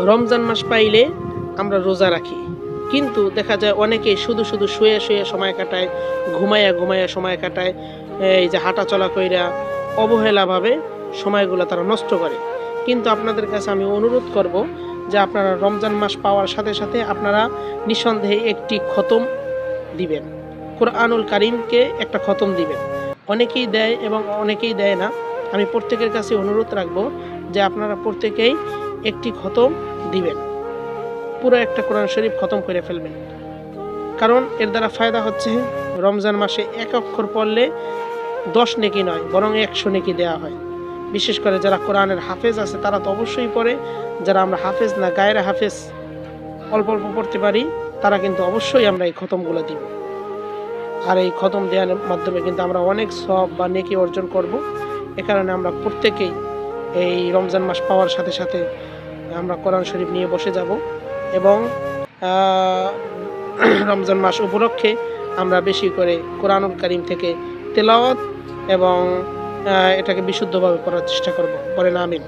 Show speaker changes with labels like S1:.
S1: রমজান মাস পাইলে আমরা রোজা রাখি, কিন্তু দেখা যায় অনেকেই শুধু শুধু শুয়ে শুয়ে সময় কাটায়, ঘুমাইয়া ঘুমাইয়া সময় কাটায়, এই যে হাঁটা চলা কইরা অবহেলাভাবে সময়গুলো তারা নষ্ট করে। কিন্তু আপনাদের কাছে আমি অনুরোধ করব যে আপনারা রমজান মাস পাওয়ার সাথে সাথে আপনারা নিঃসন্দেহে একটি খতম দিবেন, কোরআনুল কারীমকে একটা খতম দিবেন। অনেকেই দেয় এবং অনেকেই দেয় না। আমি প্রত্যেকের কাছে অনুরোধ রাখবো যে আপনারা প্রত্যেকেই একটি খতম দিবেন, পুরো একটা কোরআন শরীফ খতম করে ফেলবেন। কারণ এর দ্বারা ফায়দা হচ্ছে রমজান মাসে এক অক্ষর পড়লে 10 নেকি নয় বরং 100 নেকি দেওয়া হয়। বিশেষ করে যারা কোরআনের হাফেজ আছে তারা তো অবশ্যই পড়ে, যারা আমরা হাফেজ না, গায়ের হাফেজ, অল্প অল্প পড়তে পারি, তারা কিন্তু অবশ্যই আমরা এই খতমগুলো দিব। আর এই খতম দেওয়ার মাধ্যমে কিন্তু আমরা অনেক সওয়াব বা নেকি অর্জন করব। এ কারণে আমরা প্রত্যেকেই এই রমজান মাস পাওয়ার সাথে সাথে আমরা কোরআন শরীফ নিয়ে বসে যাব এবং রমজান মাস উপলক্ষে আমরা বেশি করে কোরআনুল কারীম থেকে তেলাওয়াত এবং এটাকে বিশুদ্ধভাবে পড়ার চেষ্টা করব। বলেন আমিন।